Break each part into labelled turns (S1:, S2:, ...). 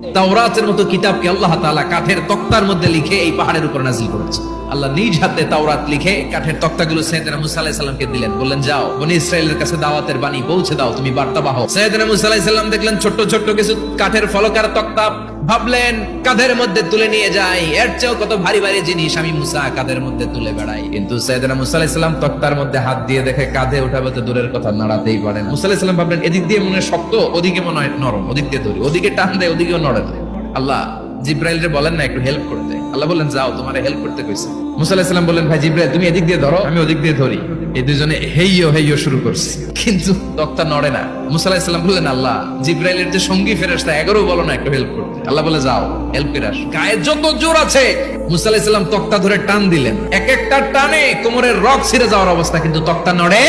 S1: তাওরাতের মতো কিতাবকে আল্লাহ তাআলা কাঠের তক্তার মধ্যে লিখে এই পাহাড়ের উপর নাযিল করেছে। আল্লাহ নিজ হাতে তাওরাত লিখে কাঠের তক্তাগুলো সাইয়েদনা মুসা আলাইহিস সালামকে দিলেন, বললেন যাও বনি ইসরাইলের কাছে দাওয়াতের বাণী পৌঁছে দাও, তুমি বার্তাবাহ। সাইয়েদনা মুসা আলাইহিস সালাম দেখলেন ছোট ছোট কিছু কাঠের ফলকার তক্তা, ভাবলেন কাঁধের মধ্যে তুলে নিয়ে যাই, এর চেয়েও কত ভারী ভারী জিনিস আমি মুসা কাঁধের মধ্যে তুলে বেড়াই। কিন্তু সাইয়েদনা মুসা আলাইহিস সালাম তক্তার মধ্যে হাত দিয়ে দেখে কাঁধে উঠাবে তো দূরের কথা, নাড়াতেই পারে না। মুসা আলাইহিস সালাম ভাবলেন এদিক দিয়ে মনে হয় শক্ত, ওদিকে মনে হয় নরম, ওদিক দিয়ে ধরি, ওদিকে টান দেয় ওদিকেও নড়ে না। আল্লাহ জিব্রাইলকে বলেন না একটু হেল্প করতে, আল্লাহ বললেন যাও তোমারে হেল্প করতে কইছে। মুসা আলাইহিস সালাম বললেন ভাই জিব্রাইল তুমি এদিক দিয়ে ধরো, আমি ওদিক দিয়ে ধরি। এই দুজনে হেইয়ো হেইয়ো শুরু করছে, কিন্তু তক্তা নড়ে না। মুসা আলাইহিস সালাম বললেন আল্লাহ জিব্রাইলের যে সঙ্গী ফেরেশতা এগারো বলো না একটু হেল্প করতে। আল্লাহ বলে যাও হেল্প করে আসো। গায়ে যত জোর আছে মুসা আলাইহিস সালাম তক্তা ধরে টান দিলেন, এক একটা টানে কোমরের রগ ছিঁড়ে যাওয়ার অবস্থা, কিন্তু তক্তা নড়ে।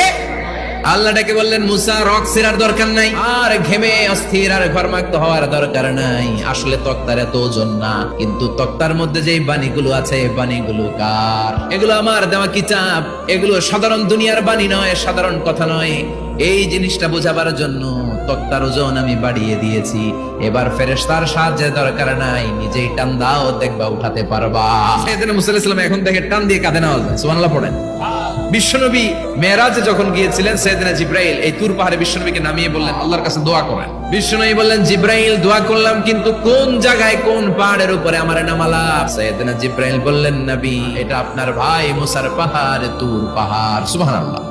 S1: আল্লাহ ডেকে বললেন মুসা রক ছিঁড়ার দরকার নাই, আর ঘেমে অস্থির আর ঘর্মাক্ত হওয়ার দরকার নাই। আসলে তক্তার এত ওজন না, কিন্তু তক্তার মধ্যে যে বাণীগুলো আছে বাণীগুলো কার? এগুলো আমার দেওয়া কিতাব, এগুলো সাধারণ দুনিয়ার বাণী নয়, সাধারণ কথা নয়। এই জিনিসটা বোঝাবার জন্য তক্তার ওজন আমি বাড়িয়ে দিয়েছি। এবার ফেরেশতার সাহায্যের দরকার নাই, নিজেই টান দাও দেখবা উঠাতে পারবা। সাইয়েদনা মুসা আলাইহিস সালাম এখন দেখে টান দিয়ে কাঁধে নেওয়া যায়। সুবহানাল্লাহ পড়েন। বিশ্বনবী মেরাজে যখন গিয়েছিলেন সাইয়েদনা জিব্রাইল এই তুর পাহাড়ে বিশ্বনবীকে নামিয়ে বললেন আল্লাহর কাছে দোয়া করেন। বিশ্বনবী বললেন জিব্রাইল দোয়া করলাম, কিন্তু কোন জায়গায় কোন পাহাড়ের উপরে আমারে নামালা? সাইয়েদনা জিব্রাইল বললেন নবী এটা আপনার ভাই মুসার পাহাড়, তুর পাহাড়। সুবহানাল্লাহ।